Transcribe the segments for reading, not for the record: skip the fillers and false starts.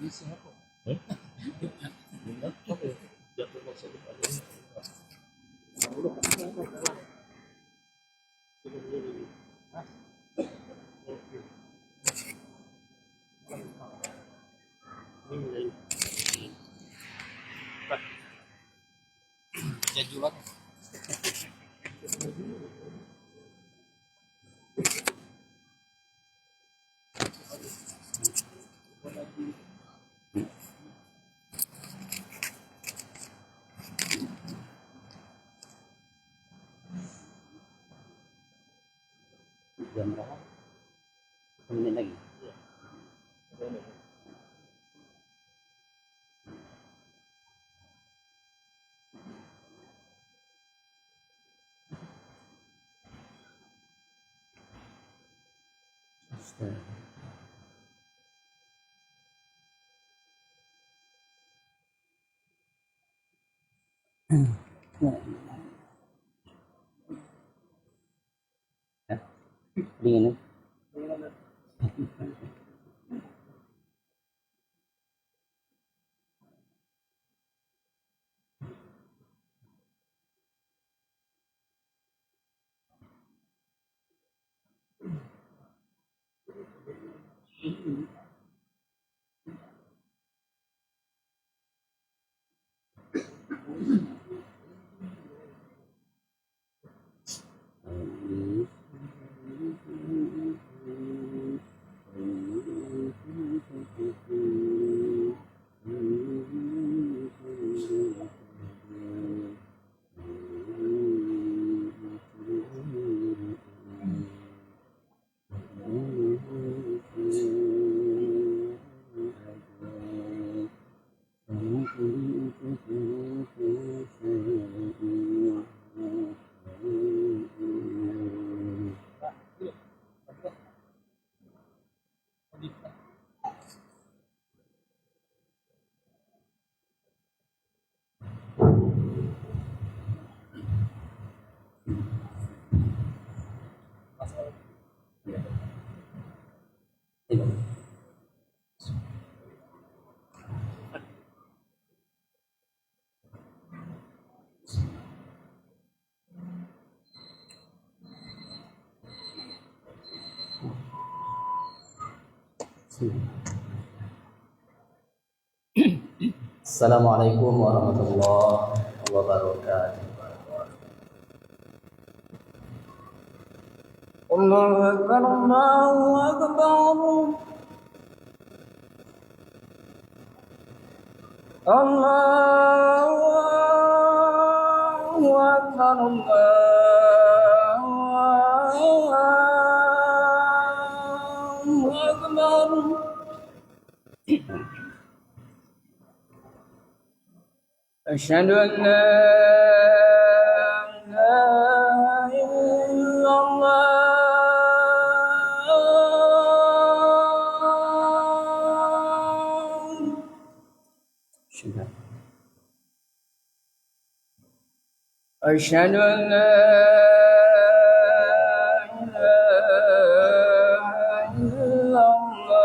Jajuan. Jam berapa? 1 menit lagi. Dingin. Assalamualaikum warahmatullahi wabarakatuh. Allahu Akbar, Allahu Akbar. Allahu Akbar, Allahu Akbar. Asyhadu an la ilaha illallah. أشهد أن لا إله إلا الله.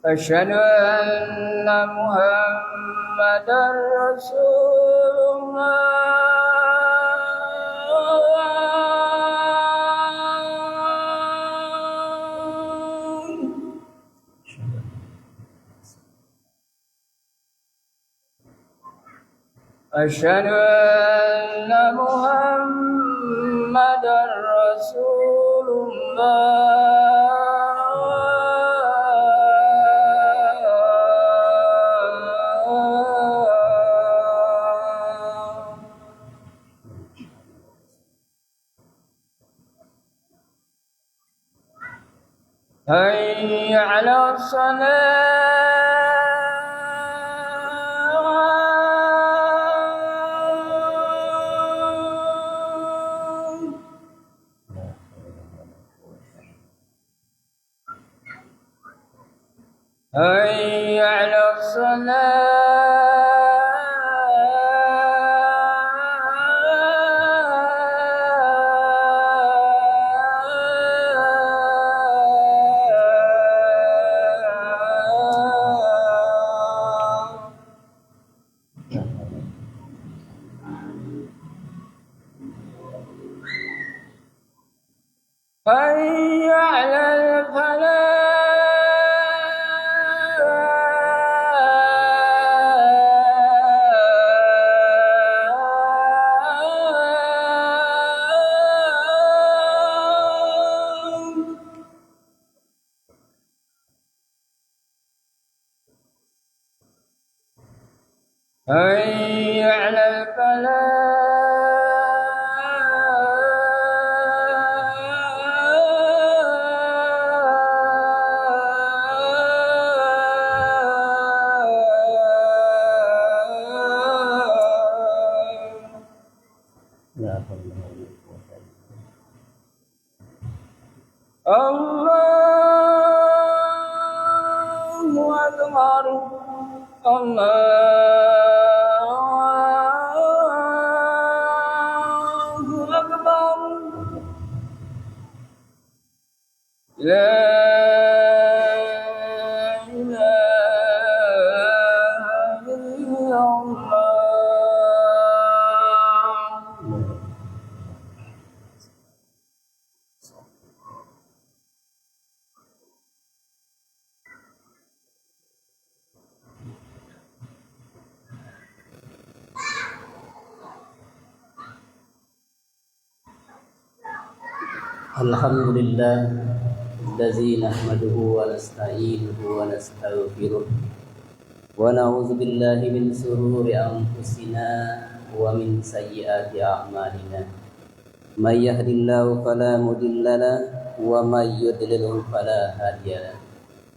أشهد أن محمدا رسول الله. أشهد أن محمدا رسول الله. حي على الصلاة. حي على الصلاة. حي على الفلاح. حي على الفلاح. لا حول ولا قوة إلا الله أكبر. الله أكبر. لا إله إلا الله. بالله. الحمد لله الذي نحمده ونستعينه ونستغفره ونعوذ بالله من شرور أنفسنا ومن سيئات أعمالنا من يهد الله فلا مضل له ومن يضلله فلا هادي له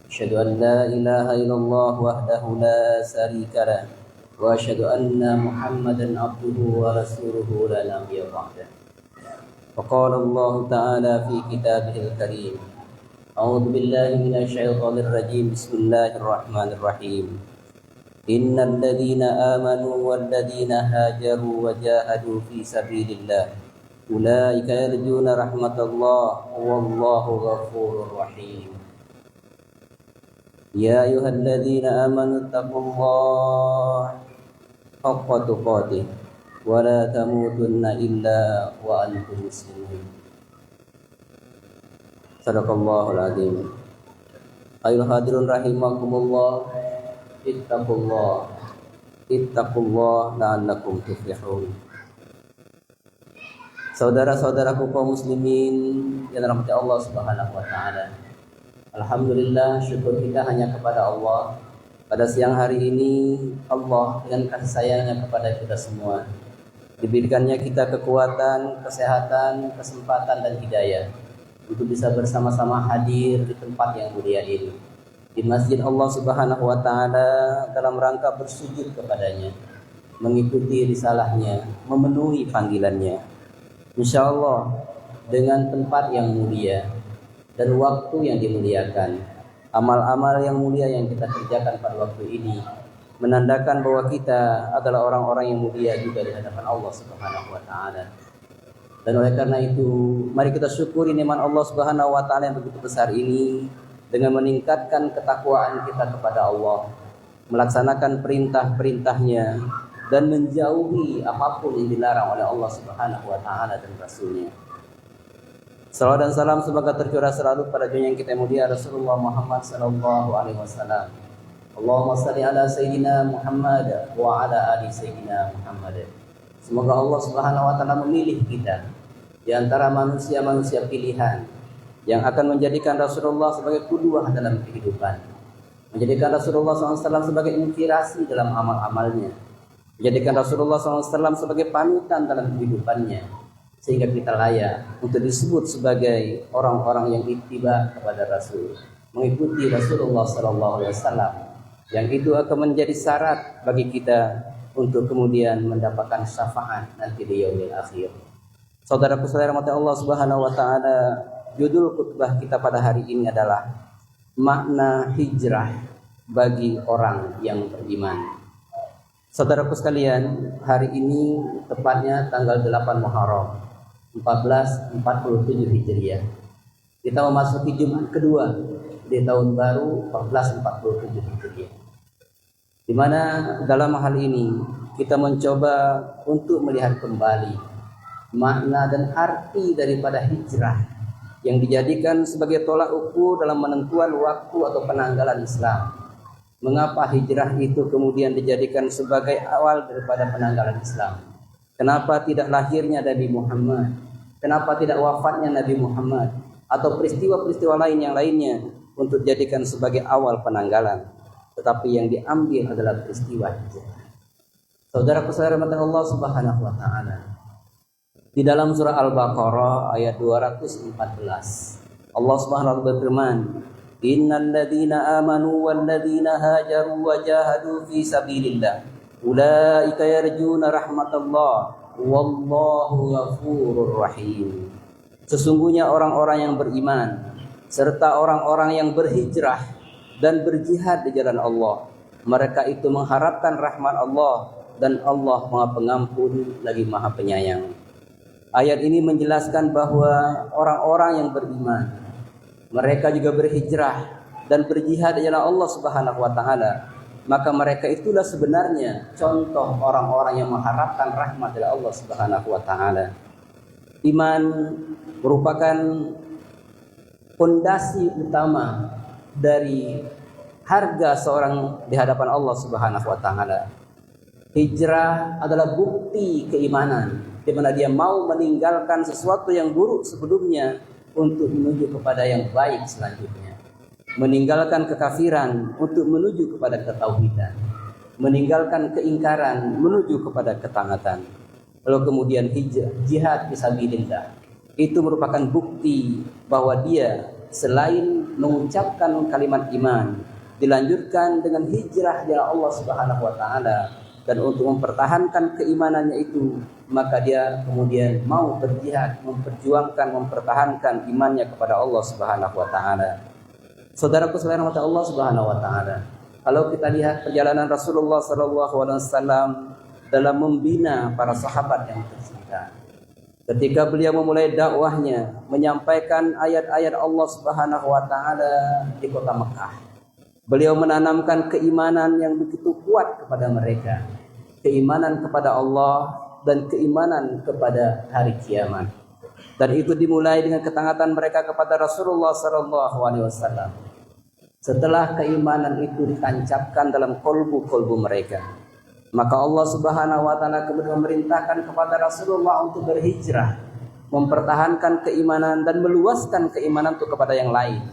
أشهد أن لا إله إلا الله وحده لا شريك له وأشهد أن محمدا عبده ورسوله لا نبي بعده. وقال الله تعالى في كتابه الكريم أعوذ بالله من الشيطان الرجيم بسم الله الرحمن الرحيم إن الذين آمنوا والذين هاجروا وجاهدوا في سبيل الله أولئك يرجون رحمة الله والله غفور رحيم. يا أيها الذين آمنوا اتقوا الله حق تقاته ولا تموتن إلا وأنتم مسلمون. Sadaqallahul azim. Ayuhal hadirun rahimakumullah. Ittaqullah la'allakum tuflihun. Saudara-saudaraku kaum muslimin yang dirahmati Allah Subhanahu wa taala. Alhamdulillah, syukur kita hanya kepada Allah. Pada siang hari ini Allah dengan kasih sayangnya kepada kita semua diberikannya kita kekuatan, kesehatan, kesempatan dan hidayah untuk bisa bersama-sama hadir di tempat yang mulia ini, di masjid Allah Subhanahu wa taala, dalam rangka bersujud kepadanya, mengikuti risalahnya, memenuhi panggilannya. Insyaallah dengan tempat yang mulia dan waktu yang dimuliakan, amal-amal yang mulia yang kita kerjakan pada waktu ini menandakan bahwa kita adalah orang-orang yang mulia juga di hadapan Allah Subhanahu wa taala. Dan oleh karena itu, mari kita syukuri nikmat Allah Subhanahu wa taala yang begitu besar ini dengan meningkatkan ketakwaan kita kepada Allah, melaksanakan perintah-perintahnya dan menjauhi apapun yang dilarang oleh Allah Subhanahu wa taala dan Rasul-Nya. Salawat dan salam semoga tercurah selalu pada junjungan kita yang mulia Rasulullah Muhammad sallallahu alaihi wasallam. Allahumma salli ala sayyidina Muhammad wa ala ali sayyidina Muhammad. Semoga Allah Subhanahu wa taala memilih kita di antara manusia-manusia pilihan yang akan menjadikan Rasulullah sebagai qudwah dalam kehidupan, menjadikan Rasulullah SAW sebagai inspirasi dalam amal-amalnya, menjadikan Rasulullah SAW sebagai panutan dalam kehidupannya, sehingga kita layak untuk disebut sebagai orang-orang yang ittiba kepada Rasul, mengikuti Rasulullah SAW, yang itu akan menjadi syarat bagi kita untuk kemudian mendapatkan syafaat nanti di yaumil akhir. Saudaraku saudara mata Allah Subhanahu wa taala, judul khutbah kita pada hari ini adalah makna hijrah bagi orang yang beriman. Saudaraku sekalian, hari ini tepatnya tanggal 8 Muharram 1447 Hijriah. Kita memasuki Jumat kedua di tahun baru 1447 Hijriah. Di mana dalam hal ini kita mencoba untuk melihat kembali makna dan arti daripada hijrah yang dijadikan sebagai tolak ukur dalam menentukan waktu atau penanggalan Islam. Mengapa hijrah itu kemudian dijadikan sebagai awal daripada penanggalan Islam? Kenapa tidak lahirnya Nabi Muhammad? Kenapa tidak wafatnya Nabi Muhammad? Atau peristiwa-peristiwa lain yang lainnya untuk dijadikan sebagai awal penanggalan? Tetapi yang diambil adalah peristiwa hijrah. Saudaraku saudara Allah Subhanahu wa taala. Di dalam surah Al-Baqarah ayat 214, Allah Subhanahu wa taala berfirman, "Innal ladzina amanu wal ladzina hajaru wa jahadu fi sabilillah, ulaika yarjuna rahmatallah, wallahu ghafurur rahim." Sesungguhnya orang-orang yang beriman serta orang-orang yang berhijrah dan berjihad di jalan Allah, mereka itu mengharapkan rahmat Allah, dan Allah Maha Pengampun lagi Maha Penyayang. Ayat ini menjelaskan bahwa orang-orang yang beriman, mereka juga berhijrah dan berjihad di jalan Allah Subhanahu wa taala, maka mereka itulah sebenarnya contoh orang-orang yang mengharapkan rahmat dari Allah Subhanahu wa taala. Iman merupakan fondasi utama dari harga seorang di hadapan Allah Subhanahu wa taala. Hijrah adalah bukti keimanan, di mana dia mau meninggalkan sesuatu yang buruk sebelumnya untuk menuju kepada yang baik selanjutnya. Meninggalkan kekafiran untuk menuju kepada ketauhidan. Meninggalkan keingkaran menuju kepada ketaatan. Lalu kemudian jihad fisabilillah. Itu merupakan bukti bahwa dia selain mengucapkan kalimat iman, dilanjutkan dengan hijrah dari Allah Subhanahu wa taala. Dan untuk mempertahankan keimanannya itu, maka dia kemudian mau berjihad, memperjuangkan, mempertahankan imannya kepada Allah Subhanahu wa taala. Saudaraku sekalian Allah Subhanahu wa taala, kalau kita lihat perjalanan Rasulullah sallallahu alaihi wasallam dalam membina para sahabat yang tercinta, ketika beliau memulai dakwahnya, menyampaikan ayat-ayat Allah Subhanahu wa taala di kota Mekah, beliau menanamkan keimanan yang begitu kuat kepada mereka, keimanan kepada Allah dan keimanan kepada hari kiamat. Dan itu dimulai dengan ketaatan mereka kepada Rasulullah SAW. Setelah keimanan itu ditancapkan dalam kolbu-kolbu mereka, maka Allah Subhanahu wa taala kemudian memerintahkan kepada Rasulullah untuk berhijrah, mempertahankan keimanan dan meluaskan keimanan itu kepada yang lain.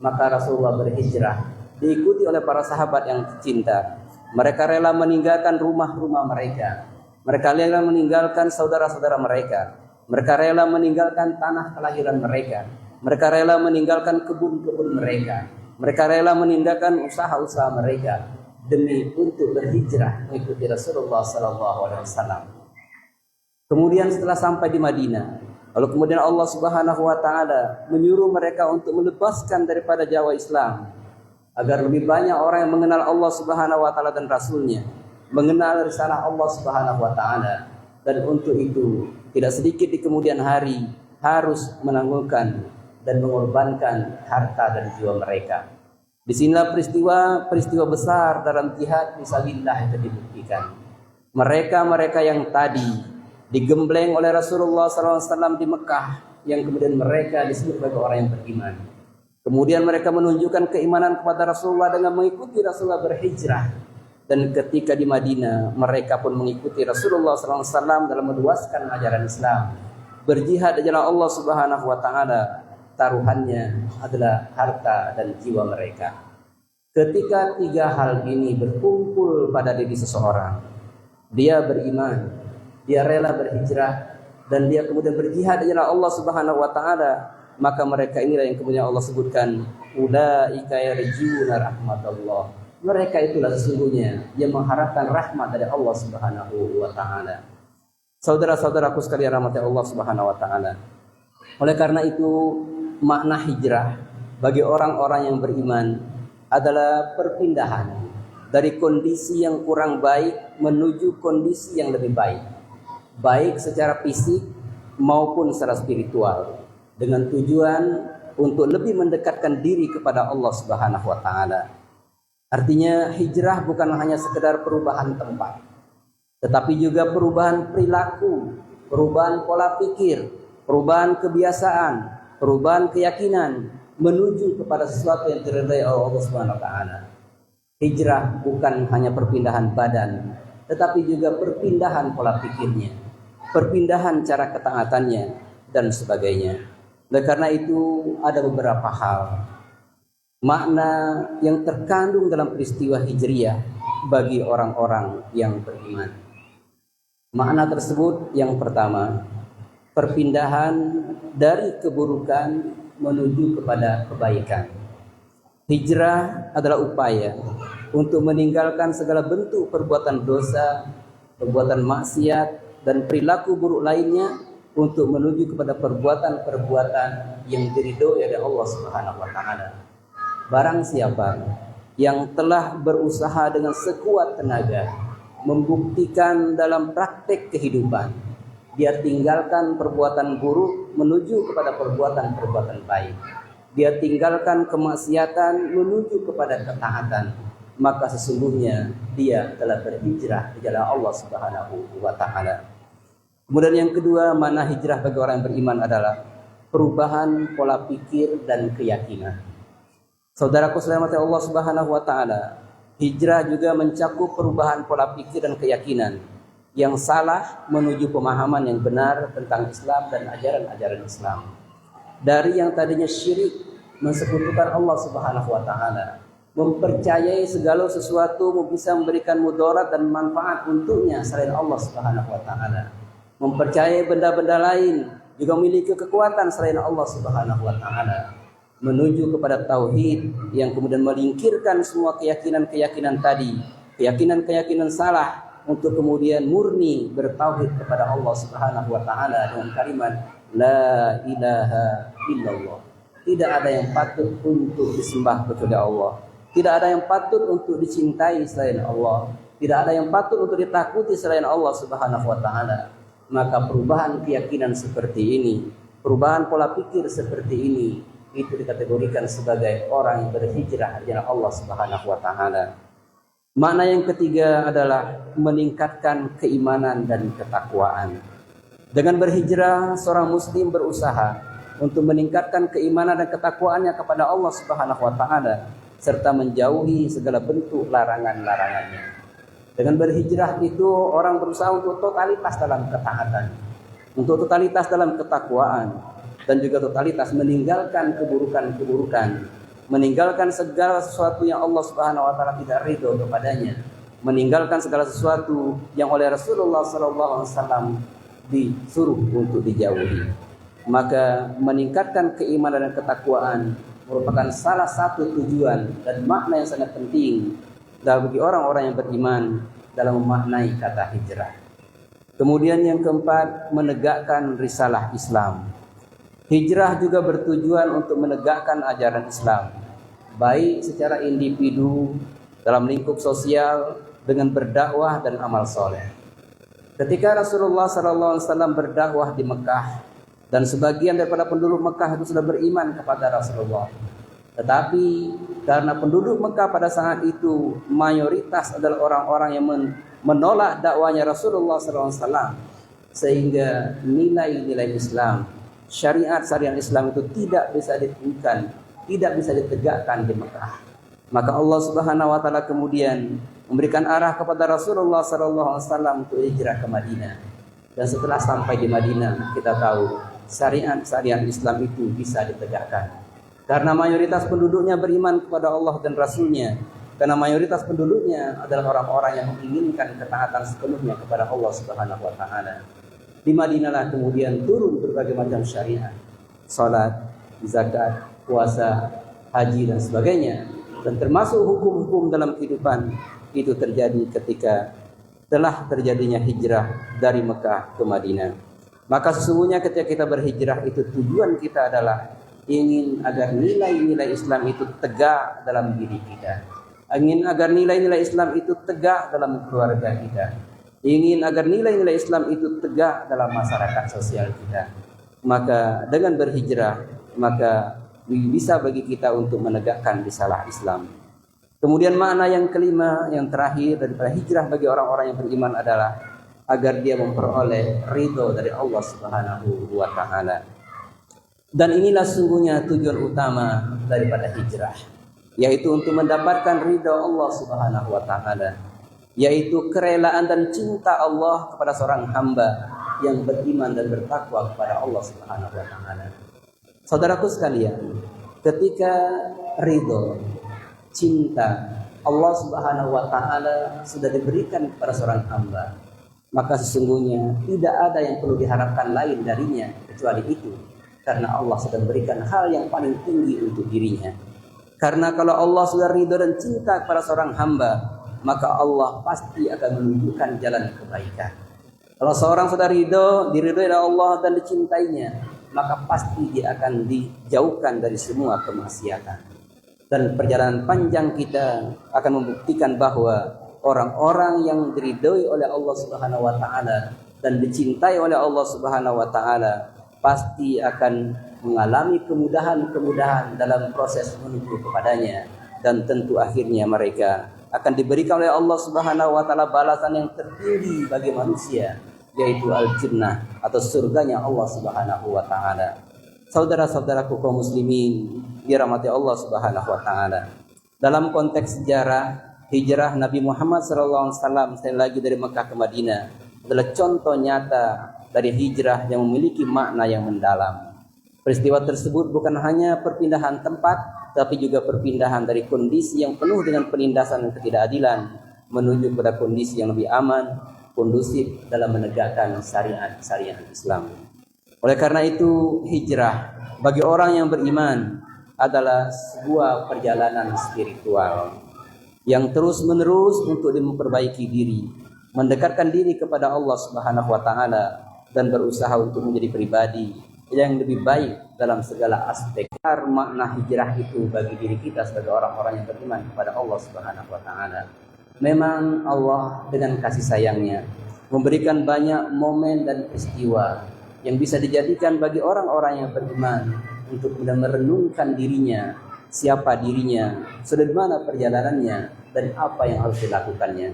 Maka Rasulullah berhijrah, diikuti oleh para sahabat yang cinta. Mereka rela meninggalkan rumah-rumah mereka. Mereka rela meninggalkan saudara-saudara mereka. Mereka rela meninggalkan tanah kelahiran mereka. Mereka rela meninggalkan kebun-kebun mereka. Mereka rela meninggalkan usaha-usaha mereka demi untuk berhijrah mengikuti Rasulullah SAW. Kemudian setelah sampai di Madinah, lalu kemudian Allah Subhanahu wa taala menyuruh mereka untuk melepaskan daripada Jawa Islam, agar lebih banyak orang yang mengenal Allah Subhanahu wa taala dan Rasulnya, mengenal risalah Allah Subhanahu wa taala. Dan untuk itu tidak sedikit di kemudian hari harus menanggungkan dan mengorbankan harta dan jiwa mereka. Disinilah peristiwa besar dalam jihad fisabilillah itu dibuktikan. Mereka yang tadi digembleng oleh Rasulullah SAW di Mekah, yang kemudian mereka disebut sebagai orang yang beriman. Kemudian mereka menunjukkan keimanan kepada Rasulullah dengan mengikuti Rasulullah berhijrah. Dan ketika di Madinah, mereka pun mengikuti Rasulullah SAW dalam meluaskan ajaran Islam. Berjihad di jalan Allah Subhanahu wa taala, taruhannya adalah harta dan jiwa mereka. Ketika tiga hal ini berkumpul pada diri seseorang, dia beriman, dia rela berhijrah, dan dia kemudian berjihad di jalan Allah Subhanahu wa taala, maka mereka inilah yang kemudian Allah sebutkan, ulaika yarjuna rahmatallah. Mereka itulah sesungguhnya yang mengharapkan rahmat dari Allah Subhanahu wa taala. Saudara-saudaraku sekalian rahmat Allah Subhanahu wa taala. Oleh karena itu, makna hijrah bagi orang-orang yang beriman adalah perpindahan dari kondisi yang kurang baik menuju kondisi yang lebih baik, baik secara fisik maupun secara spiritual, dengan tujuan untuk lebih mendekatkan diri kepada Allah Subhanahu wa taala. Artinya hijrah bukan hanya sekedar perubahan tempat, tetapi juga perubahan perilaku, perubahan pola pikir, perubahan kebiasaan, perubahan keyakinan menuju kepada sesuatu yang diridhai oleh Allah Subhanahu wa taala. Hijrah bukan hanya perpindahan badan, tetapi juga perpindahan pola pikirnya, perpindahan cara ketaatannya dan sebagainya. Oleh karena itu ada beberapa hal makna yang terkandung dalam peristiwa hijriyah bagi orang-orang yang beriman. Makna tersebut yang pertama, perpindahan dari keburukan menuju kepada kebaikan. Hijrah adalah upaya untuk meninggalkan segala bentuk perbuatan dosa, perbuatan maksiat, dan perilaku buruk lainnya untuk menuju kepada perbuatan-perbuatan yang diridhoi oleh Allah Subhanahu wa taala. Barang siapa yang telah berusaha dengan sekuat tenaga membuktikan dalam praktek kehidupan, dia tinggalkan perbuatan buruk menuju kepada perbuatan-perbuatan baik. Dia tinggalkan kemaksiatan menuju kepada ketaatan, maka sesungguhnya dia telah berhijrah di jalan Allah Subhanahu wa taala. Kemudian yang kedua, makna hijrah bagi orang yang beriman adalah perubahan pola pikir dan keyakinan. Saudaraku sekalian Allah Subhanahu wa taala, hijrah juga mencakup perubahan pola pikir dan keyakinan yang salah menuju pemahaman yang benar tentang Islam dan ajaran-ajaran Islam. Dari yang tadinya syirik, mensekutukan Allah Subhanahu wa taala, mempercayai segala sesuatu bisa memberikan mudarat dan manfaat untuknya selain Allah Subhanahu wa taala, mempercayai benda-benda lain juga memiliki kekuatan selain Allah Subhanahu wa taala, menuju kepada tauhid yang kemudian melingkirkan semua keyakinan-keyakinan tadi, keyakinan-keyakinan salah, untuk kemudian murni bertauhid kepada Allah Subhanahu wa taala dengan kalimat la ilaha illallah. Tidak ada yang patut untuk disembah kecuali Allah. Tidak ada yang patut untuk dicintai selain Allah. Tidak ada yang patut untuk ditakuti selain Allah Subhanahu wa taala. Maka perubahan keyakinan seperti ini, perubahan pola pikir seperti ini, itu dikategorikan sebagai orang yang berhijrah di jalan Allah Subhanahu wa taala. Makna yang ketiga adalah meningkatkan keimanan dan ketakwaan. Dengan berhijrah, seorang muslim berusaha untuk meningkatkan keimanan dan ketakwaannya kepada Allah Subhanahu wa taala serta menjauhi segala bentuk larangan-larangannya. Dengan berhijrah itu orang berusaha untuk totalitas dalam ketaatan, untuk totalitas dalam ketakwaan, dan juga totalitas meninggalkan keburukan-keburukan, meninggalkan segala sesuatu yang Allah Subhanahu wa taala tidak ridho kepadanya, meninggalkan segala sesuatu yang oleh Rasulullah sallallahu alaihi wasallam disuruh untuk dijauhi. Maka meningkatkan keimanan dan ketakwaan merupakan salah satu tujuan dan makna yang sangat penting bagi orang-orang yang beriman dalam memaknai kata hijrah. Kemudian yang keempat, menegakkan risalah Islam. Hijrah juga bertujuan untuk menegakkan ajaran Islam, baik secara individu, dalam lingkup sosial, dengan berdakwah dan amal soleh. Ketika Rasulullah SAW berdakwah di Mekah, dan sebagian daripada penduduk Mekah itu sudah beriman kepada Rasulullah, tetapi karena penduduk Mekah pada saat itu mayoritas adalah orang-orang yang menolak dakwanya Rasulullah SAW, sehingga nilai-nilai Islam, syariat-syariat Islam itu tidak bisa ditemukan, tidak bisa ditegakkan di Mekah. Maka Allah Subhanahu wa taala kemudian memberikan arah kepada Rasulullah SAW untuk hijrah ke Madinah. Dan setelah sampai di Madinah, kita tahu syariat-syariat Islam itu bisa ditegakkan. Karena mayoritas penduduknya beriman kepada Allah dan Rasulnya. Karena mayoritas penduduknya adalah orang-orang yang menginginkan ketaatan sepenuhnya kepada Allah Subhanahu wa taala. Di Madinahlah kemudian turun berbagai macam syariat, salat, zakat, puasa, haji dan sebagainya. Dan termasuk hukum-hukum dalam kehidupan itu terjadi ketika telah terjadinya hijrah dari Mekah ke Madinah. Maka sesungguhnya ketika kita berhijrah itu tujuan kita adalah ingin agar nilai-nilai Islam itu tegak dalam diri kita. Ingin agar nilai-nilai Islam itu tegak dalam keluarga kita. Ingin agar nilai-nilai Islam itu tegak dalam masyarakat sosial kita. Maka dengan berhijrah, maka bisa bagi kita untuk menegakkan risalah Islam. Kemudian makna yang kelima, yang terakhir daripada hijrah bagi orang-orang yang beriman adalah agar dia memperoleh ridho dari Allah Subhanahu wa taala. Dan inilah sungguhnya tujuan utama daripada hijrah, yaitu untuk mendapatkan ridha Allah Subhanahu wa taala, yaitu kerelaan dan cinta Allah kepada seorang hamba yang beriman dan bertakwa kepada Allah Subhanahu wa taala. Saudaraku sekalian, ketika ridha, cinta Allah Subhanahu wa taala sudah diberikan kepada seorang hamba, maka sesungguhnya tidak ada yang perlu diharapkan lain darinya kecuali itu, karena Allah sudah memberikan hal yang paling tinggi untuk dirinya. Karena kalau Allah sudah ridho dan cinta kepada seorang hamba, maka Allah pasti akan menunjukkan jalan kebaikan. Kalau seorang sudah diridhoi oleh Allah dan dicintainya, maka pasti dia akan dijauhkan dari semua kemaksiatan. Dan perjalanan panjang kita akan membuktikan bahwa orang-orang yang diridhoi oleh Allah Subhanahu wa taala dan dicintai oleh Allah Subhanahu wa taala pasti akan mengalami kemudahan-kemudahan dalam proses menuju kepadanya, dan tentu akhirnya mereka akan diberikan oleh Allah Subhanahu wa taala balasan yang tertinggi bagi manusia, yaitu al-jannah atau surganya Allah Subhanahu wa taala. Saudara-saudaraku kaum muslimin dirahmati Allah Subhanahu wa taala. Dalam konteks sejarah hijrah Nabi Muhammad SAW sekali lagi dari Mekah ke Madinah adalah contoh nyata dari hijrah yang memiliki makna yang mendalam. Peristiwa tersebut bukan hanya perpindahan tempat, tapi juga perpindahan dari kondisi yang penuh dengan penindasan dan ketidakadilan menuju pada kondisi yang lebih aman, kondusif dalam menegakkan syariat Islam. Oleh karena itu, hijrah bagi orang yang beriman adalah sebuah perjalanan spiritual yang terus-menerus untuk memperbaiki diri, mendekatkan diri kepada Allah Subhanahu wa taala, dan berusaha untuk menjadi pribadi yang lebih baik dalam segala aspek. Makna hijrah itu bagi diri kita sebagai orang-orang yang beriman kepada Allah Subhanahu wa taala. Memang Allah dengan kasih sayangnya memberikan banyak momen dan peristiwa yang bisa dijadikan bagi orang-orang yang beriman untuk merenungkan dirinya, siapa dirinya, sudah di mana perjalanannya, dan apa yang harus dilakukannya.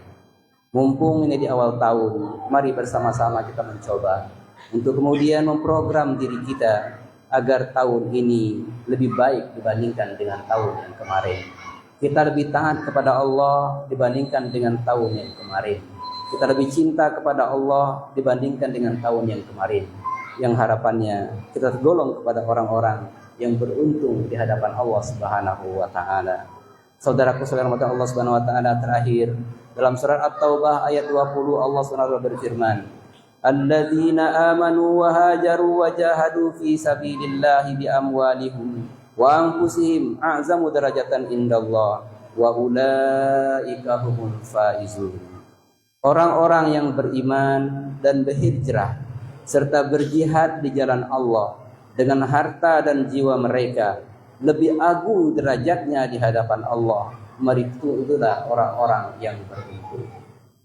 Mumpung ini di awal tahun, mari bersama-sama kita mencoba untuk kemudian memprogram diri kita agar tahun ini lebih baik dibandingkan dengan tahun yang kemarin. Kita lebih taat kepada Allah dibandingkan dengan tahun yang kemarin. Kita lebih cinta kepada Allah dibandingkan dengan tahun yang kemarin. Yang harapannya kita tergolong kepada orang-orang yang beruntung di hadapan Allah Subhanahu wa taala. Saudaraku saudara Allah Subhanahu wa taala, terakhir dalam surat At-Taubah ayat 20 Allah Subhanahu wa taala berfirman, "Alladzina amanu wa hajaru wa jahadu fi sabilillahi bi amwalihim wa anfusihim a'zamu darajatan indallah wa ulaika humul faizun." Orang-orang yang beriman dan berhijrah serta berjihad di jalan Allah dengan harta dan jiwa mereka lebih agung derajatnya di hadapan Allah. Mereka itulah orang-orang yang beruntung.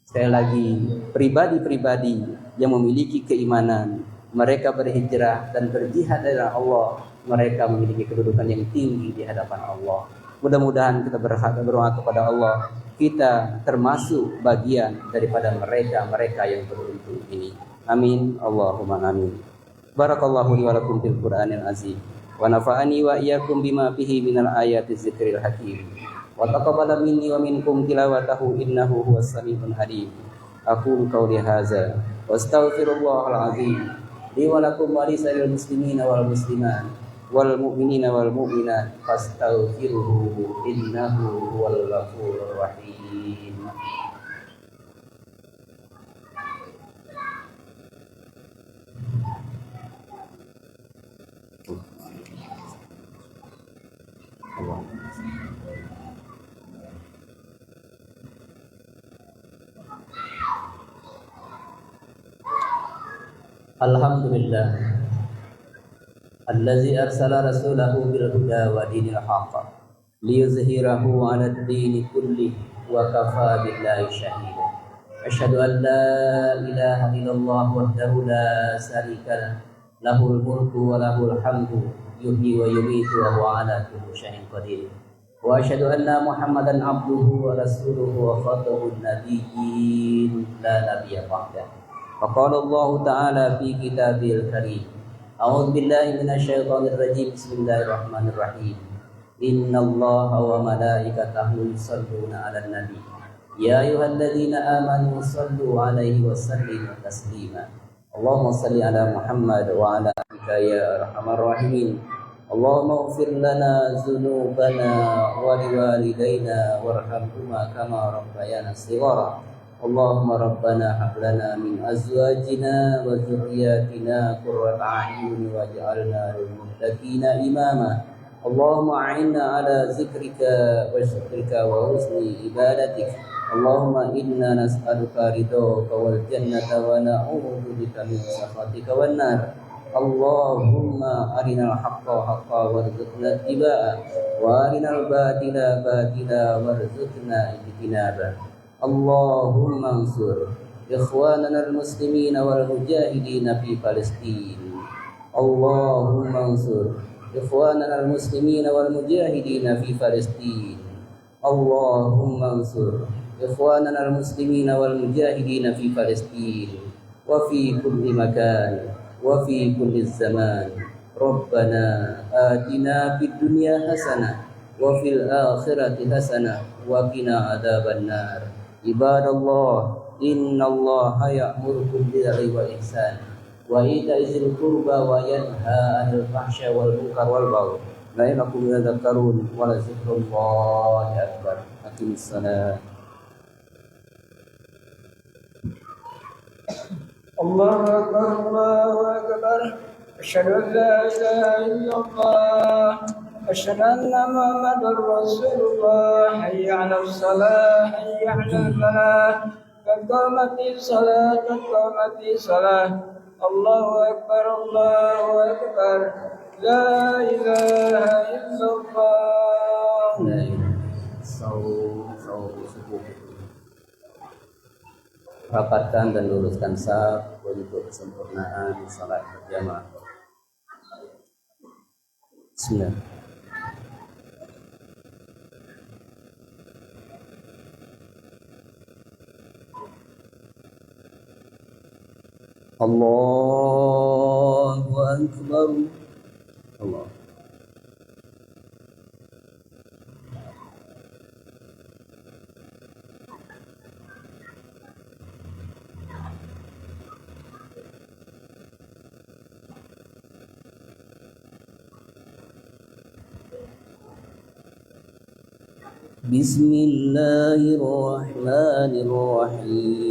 Sekali lagi, pribadi-pribadi yang memiliki keimanan, mereka berhijrah dan berjihad dari Allah, mereka memiliki kedudukan yang tinggi di hadapan Allah. Mudah-mudahan kita berdoa kepada Allah, kita termasuk bagian daripada mereka yang beruntung ini. Amin, Allahumma amin. Barakallahu li wa lakum fil Qur'anil azim, wa nafa'ani wa iyyakum bima fihi minal ayati dzikril hakim, wa taqabbala minni wa minkum tilawatahu innahu huwas samiul alim. Aqulu qawli hadza wa astaghfirullahal azim li wa lakum wa lisa'il muslimina wal muslimat wal mu'minina wal mu'minat fastaghfiruhu innahu huwal ghafurur rahim. Alhamdulillah allazi arsala rasulahu bil huda wa dinil haqq liyuzhirahu 'ala ad-din kulli wa kafa billahi shahida. Asyhadu an la ilaha illallah wahdahu la syarika lahul mulku wa lahul hamdu yuhyi wa yumiitu wa huwa 'ala kulli syai'in qadir. Wa asyhadu anna Muhammadan abduhu wa rasuluhu wa khatamun nabiyyin la nabiyya ba'dah. Faqala Allah Ta'ala fi kitabil karim, A'udzu billahi minasyaitonir rajim. Bismillahirrahmanirrahim. Innallaha wa malaikatahu yusholluna 'alan nabi. Ya ayyuhalladzina amanu shallu 'alaihi wa sallimu taslima. Allahumma shalli 'ala Muhammad wa 'ala alika ya arhamar rahimin. Allahumma ighfir lana dzunubana wa liwalidayna warhamhuma kama rabbayana shighara. Allahumma rabbana hab lana min azwajina wa dzurriyyatina qurrata a'yun waj'alna lil muttaqina imama. Allahumma a'inna ala zikrika wa syukrika wa husni ibadatik. Allahumma inna nas'aluka ridhaka wal jannata wa na'udzu bika min sakhatika wan nar. Allahumma arinal haqqa haqqan warzuqna ittiba'ah wa arinal batila batila warzuqna ijtinabah. Allahumma ansur ikhwanana al-muslimina wal mujahidina fi Palestin. Allahumma ansur ikhwanana al-muslimina wal mujahidina fi Palestin. Allahumma ansur ikhwanana al-muslimina wal mujahidina fi Palestin wa fi kulli makan wa fi kulli zaman. Rabbana atina fid dunya hasanah wa fil akhirati hasanah wa qina adzaban nar. Ibadallah, innallaha ya'murukum bil 'adli wal ihsan wa ita'i dzil qurba wa yanha 'anil fahsya'i wal munkar wal baghi. La'illakum tadhakkarun wa la dzikrullahi akbar. Aqimis shalah. Allahu akbar, Allahu akbar. Asyhadu an la ilaha illallah. أشهد أن محمدا رسول الله. حي على الصلاة حي على الفلاح. قد قامت الصلاة قد قامت الصلاة. الله أكبر الله أكبر. لا إله إلا الله. Rapatkan dan luruskan saf untuk kesempurnaan salat berjamaah. Bismillah. Allahu Akbar. Allah. Bismillahirrahmanirrahim.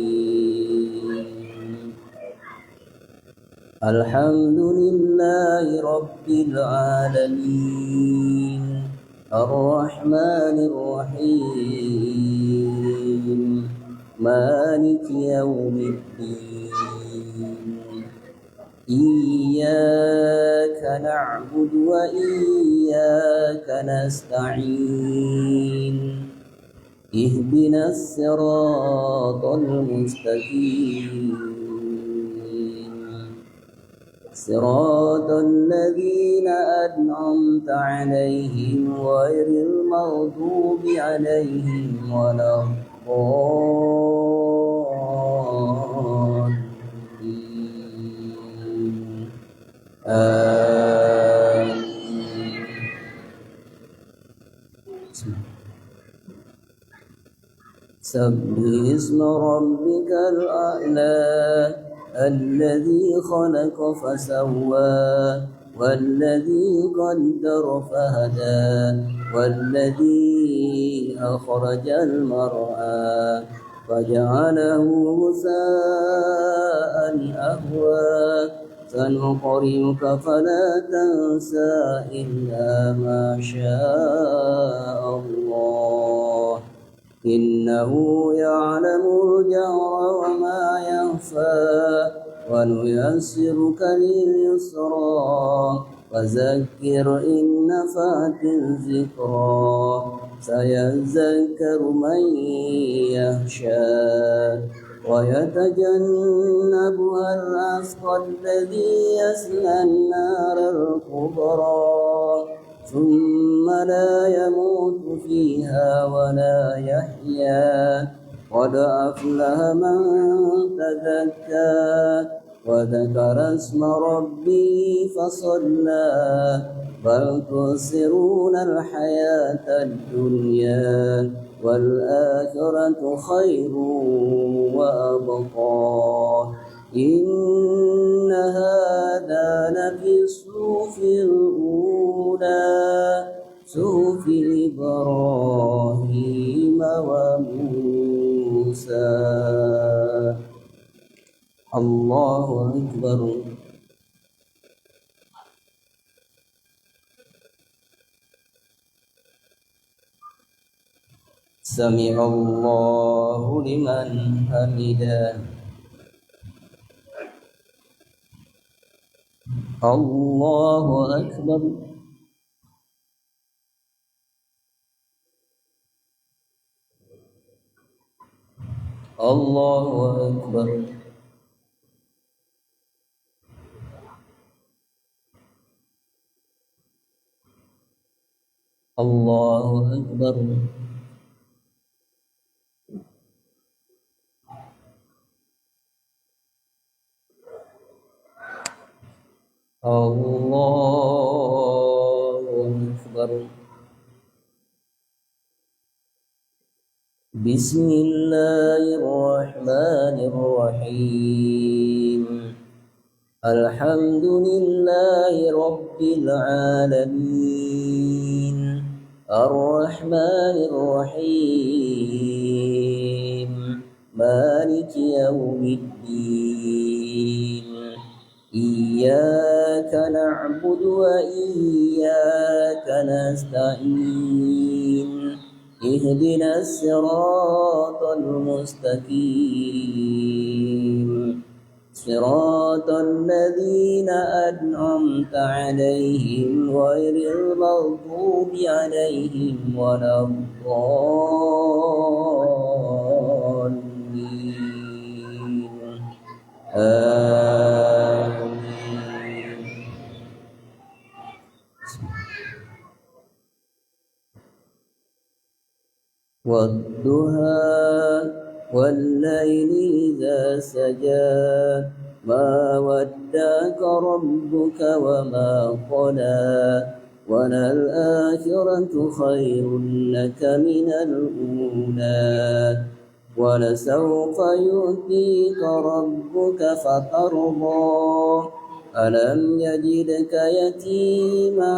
Alhamdulillahi rabbil alamin. Ar-Rahmanir Rahim. Maliki yaumiddin. Iyyaka na'budu wa iyyaka nasta'in. Ihdinas siratal mustaqim. Siratal ladzina an'amta 'alaihim ghairil maghdubi 'alaihim waladdallin. Sabbih isma rabbikal a'la. الذي خلق فسوى والذي قدر فهدى والذي أخرج المرعى فجعله غثاء أهوى سنقرئك فلا تنسى إلا ما شاء الله إنه يعلم الجهر وما يخفى ونيسرك لليسرى وذكر إن نفعت الذكرى سيذكر من يخشى ويتجنبها الأشقى الذي يصلى النار الكبرى ثم لا يموت فيها ولا يحيا قد أفلح من تزكى وذكر اسم ربه فصلى بل تؤثرون الحياة الدنيا والآخرة خير وأبقى إن هذا لفي الصحف الأولى صحف إبراهيم وموسى. الله أكبر. سمع الله لمن حمده. الله أكبر. الله أكبر. الله أكبر. الله أكبر. بسم الله الرحمن الرحيم. الحمد لله رب العالمين الرحمن الرحيم مالك يوم الدين إياك نعبد وإياك نستعين اهدنا الصراط المستقيم صراط الذين أنعمت عليهم غير المغضوب عليهم ولا الضالين آمين. والضحى والليل إذا سجى ما ودعك ربك وما قلى وللآخرة خير لك من الأولى ولسوف يؤتيك ربك فترضى ألم يجدك يتيما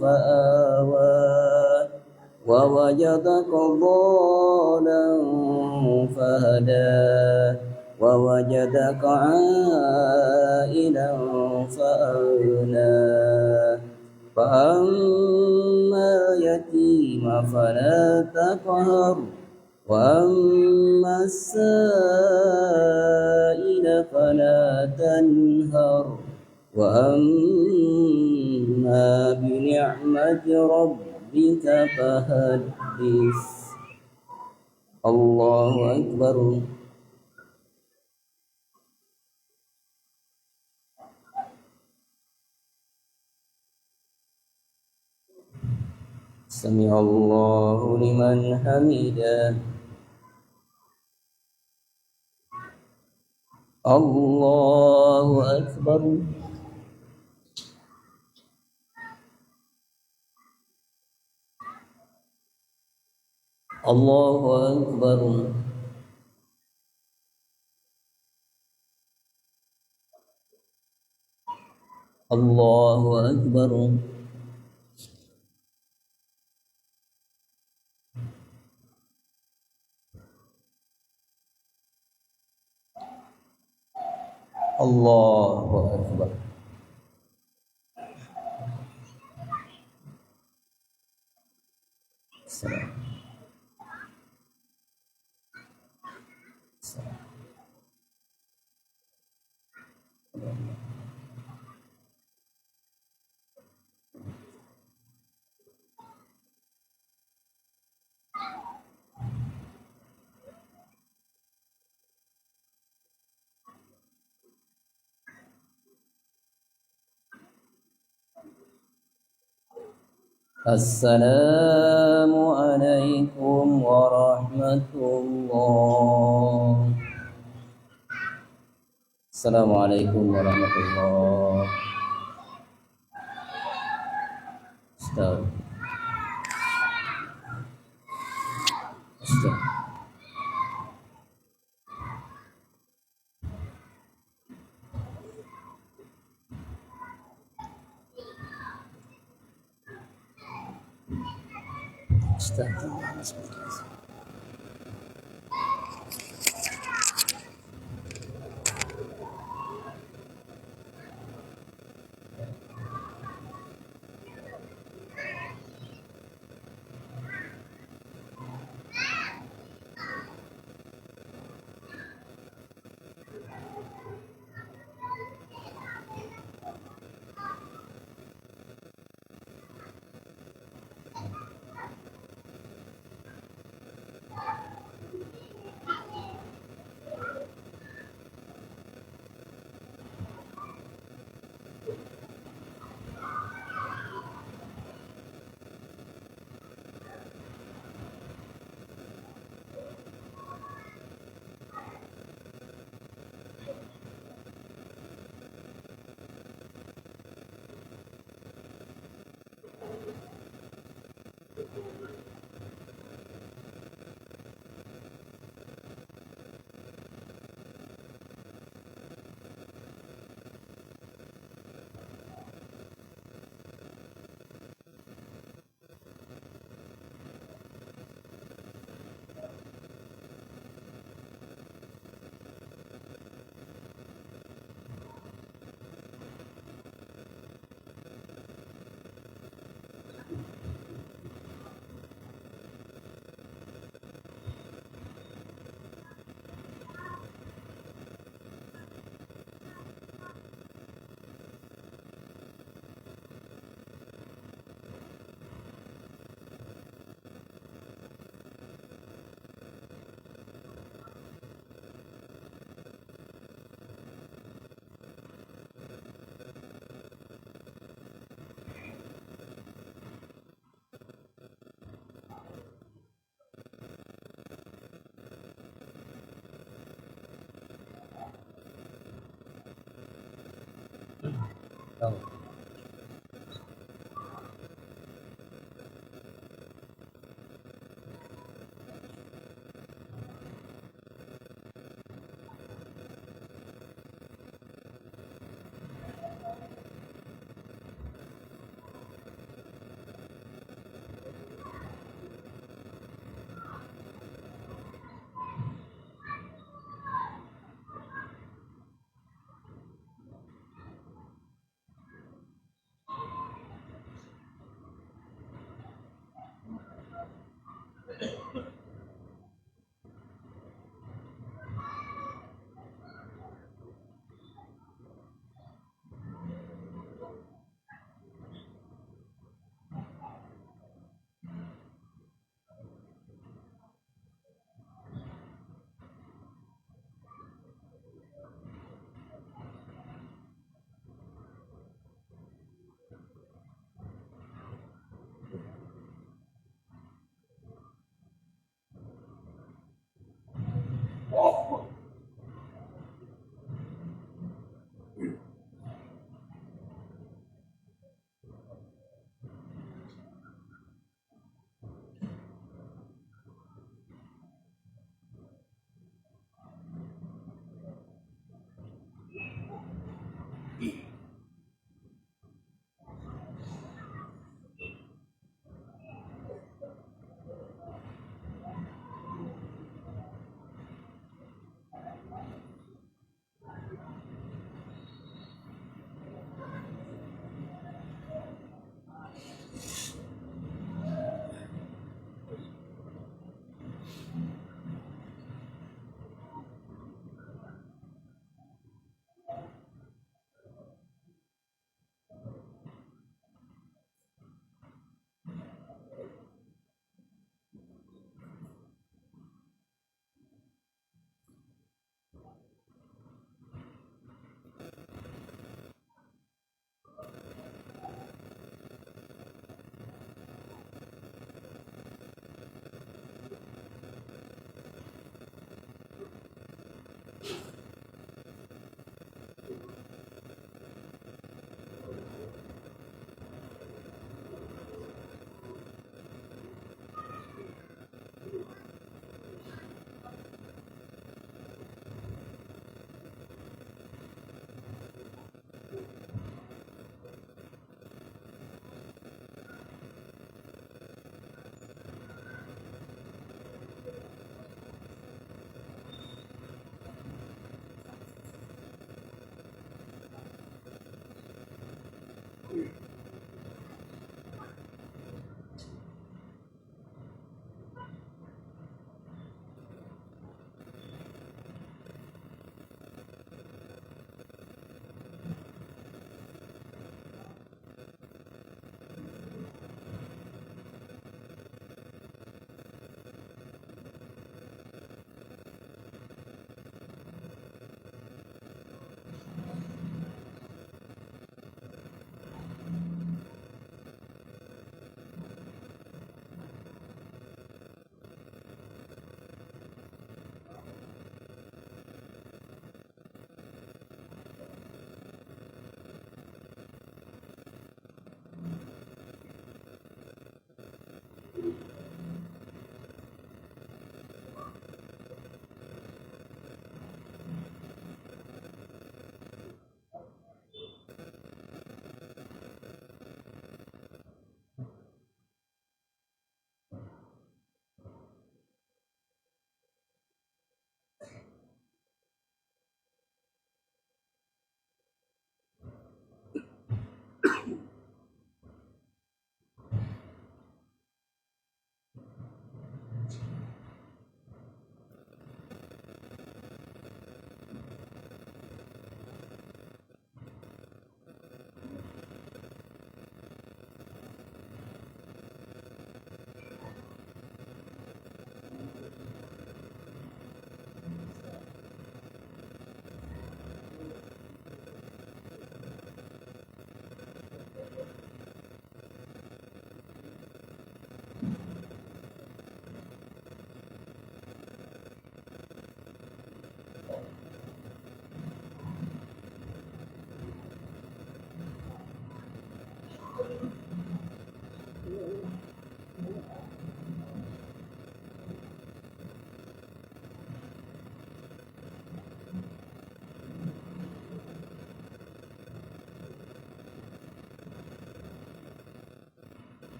فآوى ووجدك ضالا فهدى ووجدك عائلا فأغنى فأما اليتيم فلا تقهر وأما السائل فلا تنهر وأما بنعمة ربك فحدث. الله أكبر. سمع الله لمن حمده. الله أكبر. الله أكبر. الله أكبر. الله أكبر. السلام. السلام عليكم ورحمة الله. Assalamualaikum warahmatullahi wabarakatuh.